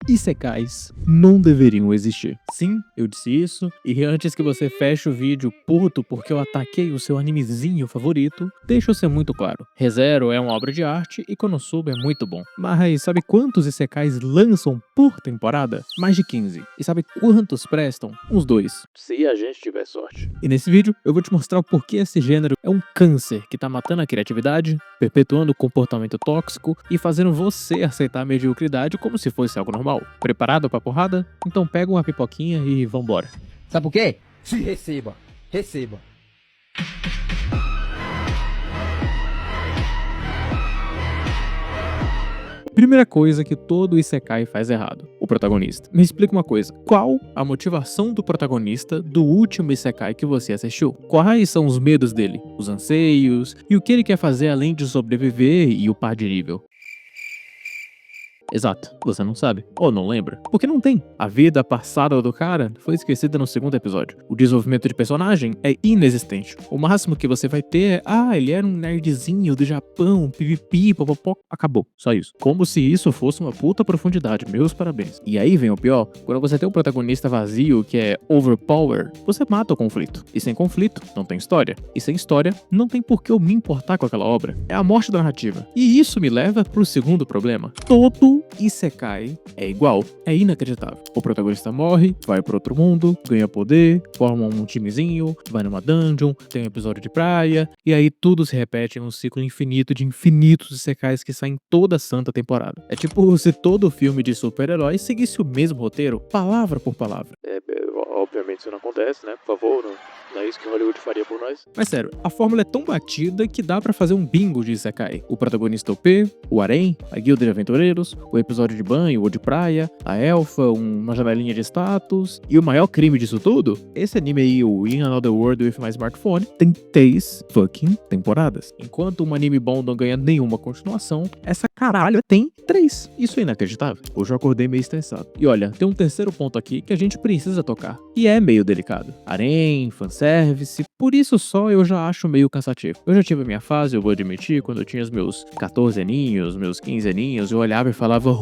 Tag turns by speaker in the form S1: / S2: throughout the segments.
S1: Isekais não deveriam existir. Sim, eu disse isso, e antes que você feche o vídeo puto porque eu ataquei o seu animezinho favorito, deixa eu ser muito claro. Re:Zero é uma obra de arte e Konosuba é muito bom. Mas sabe quantos Isekais lançam por temporada? Mais de 15. E sabe quantos prestam? Uns 2. Se a gente tiver sorte. E nesse vídeo eu vou te mostrar o porquê esse gênero é um câncer que tá matando a criatividade, perpetuando o comportamento tóxico e fazendo você aceitar a mediocridade como se fosse algo normal. Preparado pra porrada? Então pega uma pipoquinha e vambora.
S2: Sabe por quê? Receba, receba.
S1: Primeira coisa que todo Isekai faz errado: o protagonista. Me explica uma coisa: qual a motivação do protagonista do último Isekai que você assistiu? Quais são os medos dele, os anseios e o que ele quer fazer além de sobreviver e upar de nível? Exato, você não sabe, ou não lembra, porque não tem. A vida passada do cara foi esquecida no segundo episódio. O desenvolvimento de personagem é inexistente. O máximo que você vai ter é, ele era um nerdzinho do Japão, pipipi, popopó, acabou, só isso. Como se isso fosse uma puta profundidade, meus parabéns. E aí vem o pior: quando você tem um protagonista vazio que é overpower, você mata o conflito. E sem conflito, não tem história. E sem história, não tem por que eu me importar com aquela obra. É a morte da narrativa. E isso me leva pro segundo problema: todo Isekai é igual, é inacreditável. O protagonista morre, vai pro outro mundo, ganha poder, forma um timezinho, vai numa dungeon, tem um episódio de praia, e aí tudo se repete em um ciclo infinito de infinitos Isekais que saem toda santa temporada. É tipo se todo filme de super-herói seguisse o mesmo roteiro, palavra por palavra. Obviamente isso não acontece, né? Por favor, não é isso que Hollywood faria por nós. Mas sério, a fórmula é tão batida que dá pra fazer um bingo de Isekai. O protagonista OP, o harém, a guilda de aventureiros, o episódio de banho ou de praia, a elfa, uma janelinha de status. E o maior crime disso tudo? Esse anime aí, o In Another World with My Smartphone, tem 3 fucking temporadas. Enquanto um anime bom não ganha nenhuma continuação, essa caralho tem 3. Isso é inacreditável. Hoje eu acordei meio estressado. E olha, tem um terceiro ponto aqui que a gente precisa tocar, e é meio delicado. Harém, fanservice, por isso só eu já acho meio cansativo. Eu já tive a minha fase, eu vou admitir, quando eu tinha os meus 14 aninhos, meus 15 aninhos, eu olhava e falava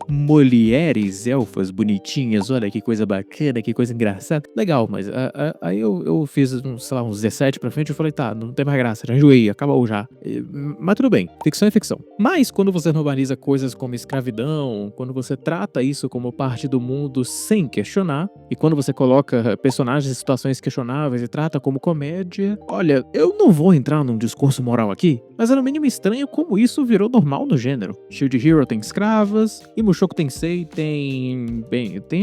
S1: mulheres, elfas bonitinhas, olha que coisa bacana, que coisa engraçada. Legal, mas aí eu fiz, sei lá, uns 17 pra frente, eu falei, tá, não tem mais graça, já enjoei, acabou já. Mas tudo bem, ficção é ficção. Mas quando você normaliza coisas como escravidão, quando você trata isso como parte do mundo sem questionar, e quando você coloca personagens em situações questionáveis e trata como comédia, olha, eu não vou entrar num discurso moral aqui, mas é no mínimo estranho como isso virou normal no gênero. Shield Hero tem escravas, e Mushoku Tensei tem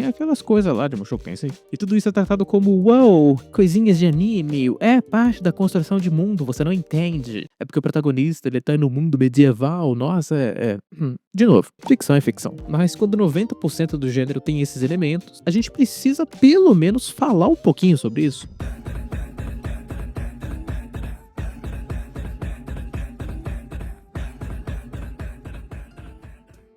S1: aquelas coisas lá de Mushoku Tensei. E tudo isso é tratado como, uau, coisinhas de anime, é parte da construção de mundo, você não entende. É porque o protagonista, ele tá no mundo medieval, nossa, De novo, ficção é ficção. Mas quando 90% do gênero tem esses elementos, a gente precisa pelo menos falar um pouquinho sobre isso.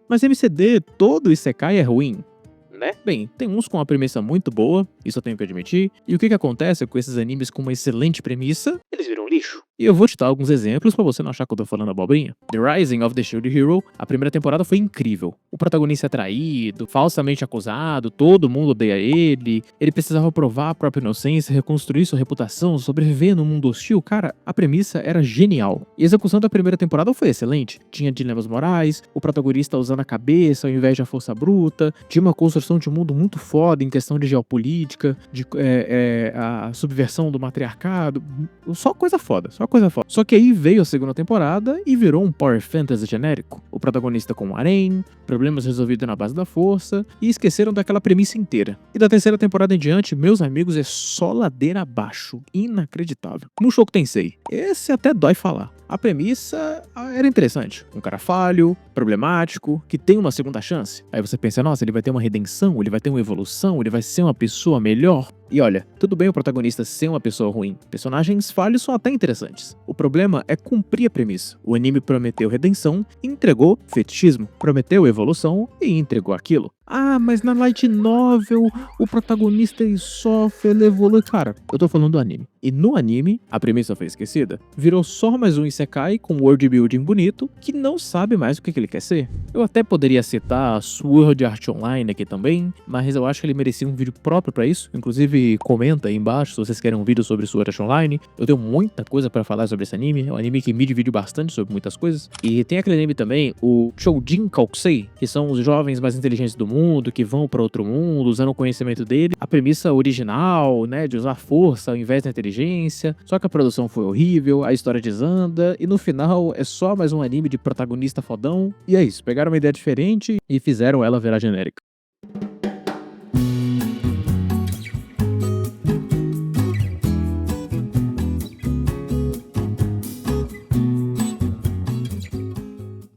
S1: Mas MCD, todo Isekai é ruim, né? Bem, tem uns com uma premissa muito boa, isso eu tenho que admitir, e o que acontece com esses animes com uma excelente premissa? Eles viram lixo. E eu vou te dar alguns exemplos pra você não achar que eu tô falando abobrinha. The Rising of the Shield Hero, a primeira temporada foi incrível. O protagonista é traído, falsamente acusado, todo mundo odeia ele precisava provar a própria inocência, reconstruir sua reputação, sobreviver num mundo hostil. Cara, a premissa era genial. E a execução da primeira temporada foi excelente. Tinha dilemas morais, o protagonista usando a cabeça ao invés da força bruta, tinha uma construção de mundo muito foda em questão de geopolítica, de a subversão do matriarcado, só coisa foda. Só que aí veio a segunda temporada e virou um power fantasy genérico. O protagonista com um harém, problemas resolvidos na base da força, e esqueceram daquela premissa inteira. E da terceira temporada em diante, meus amigos, é só ladeira abaixo. Inacreditável. Mushoku Tensei, esse até dói falar. A premissa era interessante. Um cara falho, problemático, que tem uma segunda chance. Aí você pensa, nossa, ele vai ter uma redenção, ele vai ter uma evolução, ele vai ser uma pessoa melhor. E olha, tudo bem o protagonista ser uma pessoa ruim. Personagens falhos são até interessantes. O problema é cumprir a premissa. O anime prometeu redenção e entregou fetichismo. Prometeu evolução e entregou aquilo. Ah, mas na light novel o protagonista ele sofre, ele evolui. Cara, eu tô falando do anime. E no anime, a premissa foi esquecida. Virou só mais um isekai com world building bonito que não sabe mais o que ele quer ser. Eu até poderia citar Sword Art Online aqui também, mas eu acho que ele merecia um vídeo próprio pra isso. Inclusive, comenta aí embaixo se vocês querem um vídeo sobre Sword Art Online. Eu tenho muita coisa pra falar sobre esse anime. É um anime que me divide bastante sobre muitas coisas. E tem aquele anime também, o Choujin Kakusei, que são os jovens mais inteligentes do mundo, que vão para outro mundo, usando o conhecimento dele. A premissa original, né, de usar força ao invés da inteligência. Só que a produção foi horrível, a história desanda, e no final é só mais um anime de protagonista fodão. E é isso, pegaram uma ideia diferente e fizeram ela virar genérica.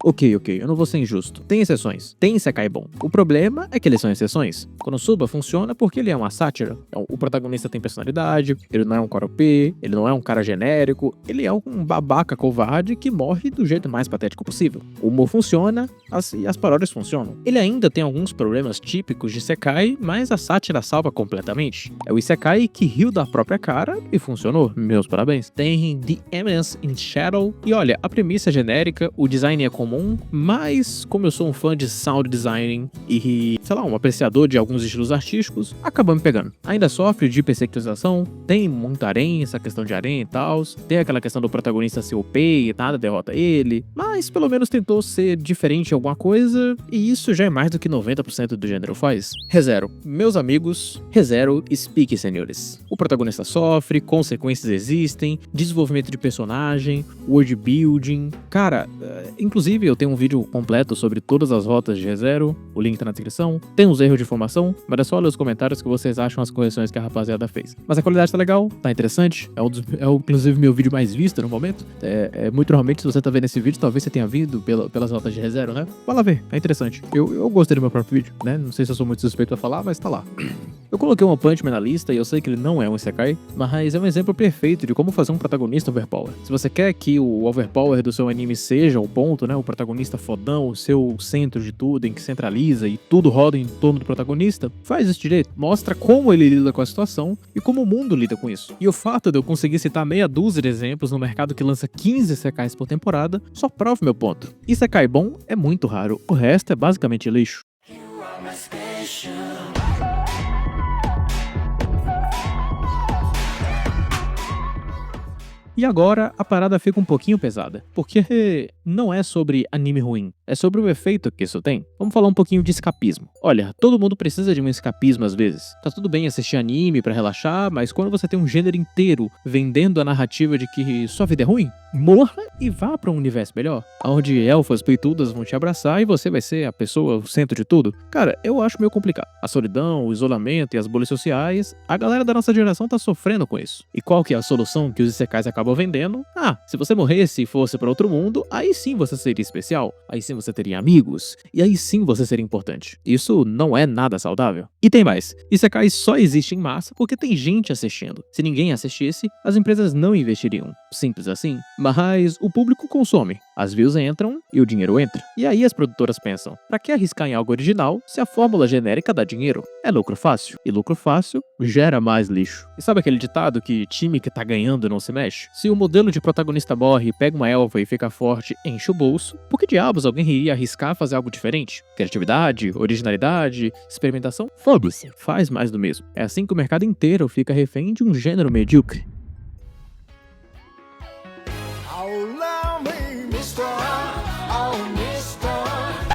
S1: Ok, eu não vou ser injusto. Tem exceções. Tem isekai bom. O problema é que eles são exceções. Konosuba funciona porque ele é uma sátira. O protagonista tem personalidade, ele não é um koropê, ele não é um cara genérico, ele é um babaca covarde que morre do jeito mais patético possível. O humor funciona, e as paródias funcionam. Ele ainda tem alguns problemas típicos de isekai, mas a sátira salva completamente. É o isekai que riu da própria cara e funcionou. Meus parabéns. Tem The Eminence in Shadow, e olha, a premissa é genérica, o design é comum, mas como eu sou um fã de sound design e, sei lá, um apreciador de alguns estilos artísticos, acabou me pegando. Ainda sofre de hipersexualização, tem muita harém, essa questão de harém e tal, tem aquela questão do protagonista ser OP e nada derrota ele, mas pelo menos tentou ser diferente em alguma coisa, e isso já é mais do que 90% do gênero faz. ReZero. Meus amigos, ReZero explique, senhores. O protagonista sofre, consequências existem, desenvolvimento de personagem, world building. Cara, inclusive eu tenho um vídeo completo sobre todas as rotas de ReZero, o link tá na descrição. Tem uns erros de informação, mas é só ler os comentários que vocês acham as correções que a rapaziada fez. Mas a qualidade tá legal, tá interessante, inclusive meu vídeo mais visto no momento. Muito normalmente, se você tá vendo esse vídeo, talvez você tenha vindo pelas rotas de ReZero, né? Vai lá ver, é interessante. Eu gostei do meu próprio vídeo, né? Não sei se eu sou muito suspeito pra falar, mas tá lá. Eu coloquei One Punch Man na lista e eu sei que ele não é um isekai, mas é um exemplo perfeito de como fazer um protagonista overpower. Se você quer que o overpower do seu anime seja o ponto, né? O protagonista fodão, o seu centro de tudo, em que centraliza e tudo roda em torno do protagonista, faz isso direito. Mostra como ele lida com a situação e como o mundo lida com isso. E o fato de eu conseguir citar meia dúzia de exemplos no mercado que lança 15 isekais por temporada só prova meu ponto. Isekai bom é muito raro, o resto é basicamente lixo. E agora a parada fica um pouquinho pesada, porque não é sobre anime ruim, é sobre o efeito que isso tem. Vamos falar um pouquinho de escapismo. Olha, todo mundo precisa de um escapismo às vezes. Tá tudo bem assistir anime pra relaxar, mas quando você tem um gênero inteiro vendendo a narrativa de que sua vida é ruim, morra e vá pra um universo melhor, onde elfas peitudas vão te abraçar e você vai ser a pessoa, o centro de tudo. Cara, eu acho meio complicado. A solidão, o isolamento e as bolhas sociais, a galera da nossa geração tá sofrendo com isso. E qual que é a solução que os isekais acabam vendendo? Ah, se você morresse e fosse pra outro mundo, aí sim você seria especial, aí sim você teria amigos, e aí sim você seria importante. Isso não é nada saudável. E tem mais, isekais só existe em massa porque tem gente assistindo. Se ninguém assistisse, as empresas não investiriam. Simples assim. Mas o público consome, as views entram e o dinheiro entra. E aí as produtoras pensam, pra que arriscar em algo original se a fórmula genérica dá dinheiro? É lucro fácil. E lucro fácil gera mais lixo. E sabe aquele ditado que time que tá ganhando não se mexe? Se o modelo de protagonista morre, pega uma elfa e fica forte, enche o bolso, por que diabos alguém iria arriscar fazer algo diferente? Criatividade, originalidade, experimentação? Foda-se. Faz mais do mesmo. É assim que o mercado inteiro fica refém de um gênero medíocre.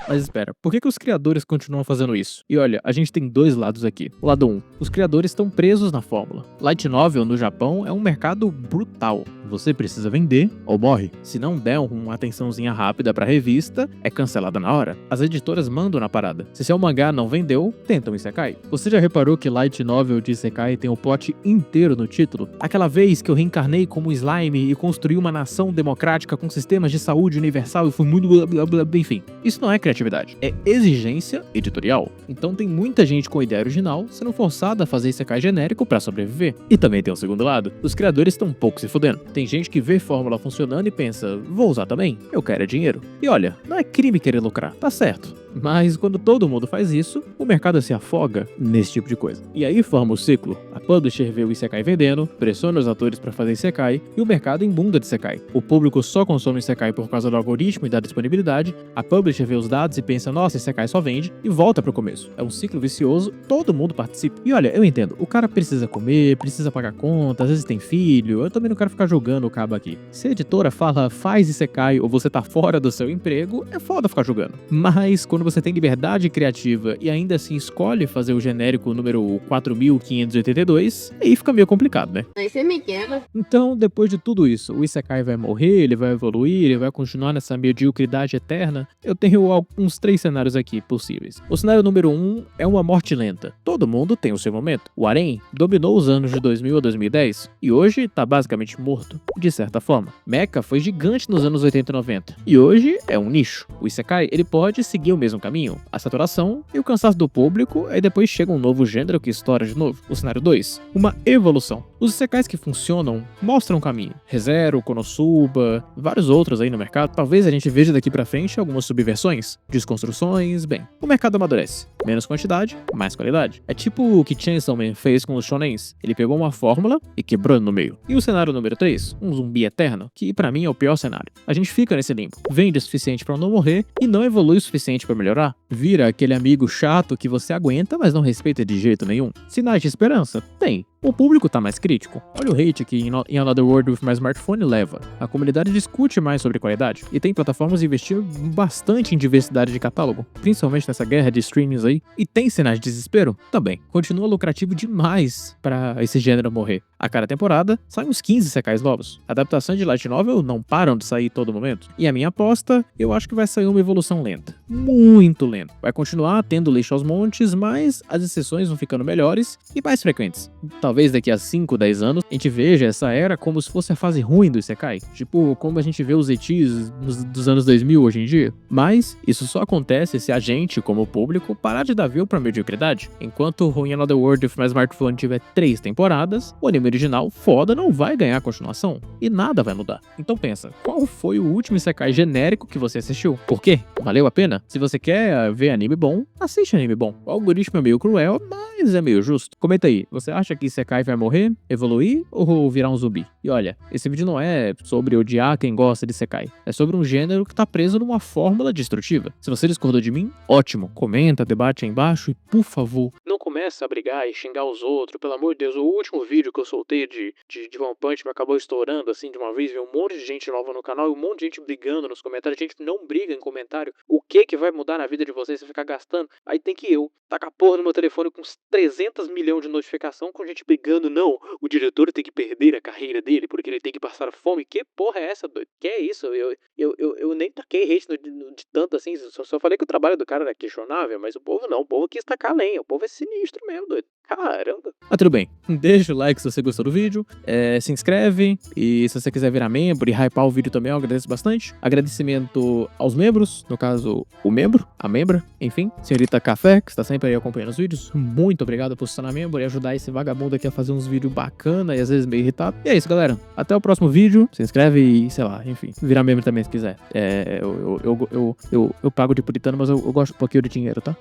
S1: Mas espera, por que os criadores continuam fazendo isso? E olha, a gente tem dois lados aqui. O lado 1, os criadores estão presos na fórmula. Light Novel no Japão é um mercado brutal. Você precisa vender ou morre. Se não der uma atençãozinha rápida pra revista, é cancelada na hora. As editoras mandam na parada. Se seu mangá não vendeu, tentam isekai. Você já reparou que Light Novel de isekai tem o plot inteiro no título? Aquela vez que eu reencarnei como slime e construí uma nação democrática com sistemas de saúde universal e fui muito blá blá blá, enfim. Isso não é criatividade. criatividade, é exigência editorial. Então tem muita gente com ideia original sendo forçada a fazer Isekai genérico pra sobreviver. E também tem o segundo lado, os criadores estão um pouco se fudendo. Tem gente que vê fórmula funcionando e pensa, vou usar também, eu quero é dinheiro. E olha, não é crime querer lucrar, tá certo. Mas quando todo mundo faz isso, o mercado se afoga nesse tipo de coisa. E aí forma o ciclo. A publisher vê o Isekai vendendo, pressiona os atores pra fazer Isekai e o mercado embunda de Isekai. O público só consome Isekai por causa do algoritmo e da disponibilidade, a publisher vê os dados e pensa, nossa, Isekai só vende, e volta pro começo. É um ciclo vicioso, todo mundo participa. E olha, eu entendo, o cara precisa comer, precisa pagar conta, às vezes tem filho, eu também não quero ficar jogando o cabo aqui. Se a editora fala, faz Isekai ou você tá fora do seu emprego, é foda ficar jogando. Mas quando você tem liberdade criativa e ainda assim escolhe fazer o genérico número 4582, aí fica meio complicado, né?
S3: Aí você me quebra.
S1: Então, depois de tudo isso, o Isekai vai morrer, ele vai evoluir, ele vai continuar nessa mediocridade eterna? Eu tenho uns 3 cenários aqui possíveis. O cenário número 1 é uma morte lenta. Todo mundo tem o seu momento. O Harem dominou os anos de 2000 a 2010 e hoje tá basicamente morto, de certa forma. Mecha foi gigante nos anos 80 e 90 e hoje é um nicho. O Isekai, ele pode seguir o mesmo caminho, a saturação e o cansaço do público, aí depois chega um novo gênero que estoura de novo. O cenário 2, uma evolução. Os Isekais que funcionam mostram um caminho. ReZero, Konosuba, vários outros aí no mercado. Talvez a gente veja daqui pra frente algumas subversões, desconstruções, bem. O mercado amadurece. Menos quantidade, mais qualidade. É tipo o que Chainsaw Man fez com os shonens. Ele pegou uma fórmula e quebrou no meio. E o cenário número 3, um zumbi eterno, que pra mim é o pior cenário. A gente fica nesse limbo. Vende o suficiente pra não morrer e não evolui o suficiente pra melhorar. Vira aquele amigo chato que você aguenta, mas não respeita de jeito nenhum. Sinais de esperança? Tem. O público tá mais crítico. Olha o hate que em Another World with My Smartphone leva. A comunidade discute mais sobre qualidade. E tem plataformas investindo bastante em diversidade de catálogo, principalmente nessa guerra de streamings aí. E tem sinais de desespero? Também. Continua lucrativo demais pra esse gênero morrer. A cada temporada, saem uns 15 Isekais novos. Adaptações de light novel não param de sair todo momento. E a minha aposta, eu acho que vai sair uma evolução lenta. Muito lenta. Vai continuar tendo lixo aos montes, mas as exceções vão ficando melhores e mais frequentes. Talvez daqui a 5, 10 anos, a gente veja essa era como se fosse a fase ruim do Isekai. Tipo, como a gente vê os etis dos anos 2000 hoje em dia. Mas, isso só acontece se a gente, como público, parar de dar view pra mediocridade. Enquanto o In Another World with My Smartphone tiver 3 temporadas, o anime original foda não vai ganhar continuação. E nada vai mudar. Então pensa, qual foi o último Isekai genérico que você assistiu? Por quê? Valeu a pena? Se você quer ver anime bom, assiste anime bom. O algoritmo é meio cruel, mas é meio justo. Comenta aí, você acha que Isekai vai morrer, evoluir ou virar um zumbi? E olha, esse vídeo não é sobre odiar quem gosta de Isekai. É sobre um gênero que tá preso numa fórmula destrutiva. Se você discordou de mim, ótimo. Comenta, debate aí embaixo e, por favor, não começa a brigar e xingar os outros. Pelo amor de Deus, o último vídeo que eu soltei de One Punch me acabou estourando assim de uma vez. Veio um monte de gente nova no canal e um monte de gente brigando nos comentários. A gente não briga em comentário. O que vai mudar na vida de vocês se ficar gastando? Aí tem que eu tacar a porra no meu telefone com uns 300 milhões de notificação com gente brigando. Não, o diretor tem que perder a carreira dele porque ele tem que passar fome. Que porra é essa, doido? Que é isso? Eu nem taquei hate de tanto assim. Só falei que o trabalho do cara era questionável, mas o povo não. O povo quis tacar lenha. O povo é sinistro mesmo, doido. Caramba. Ah, tudo bem. Deixa o like se você gostou do vídeo. Se inscreve. E se você quiser virar membro e hypar o vídeo também, eu agradeço bastante. Agradecimento aos membros. No caso, o membro, a membra, enfim. Senhorita Café, que está sempre aí acompanhando os vídeos. Muito obrigado por se tornar membro e ajudar esse vagabundo aqui a fazer uns vídeos bacana e às vezes meio irritado. E é isso, galera. Até o próximo vídeo. Se inscreve e, sei lá, enfim. Virar membro também se quiser. Eu pago de puritano, mas eu gosto um pouquinho de dinheiro, tá?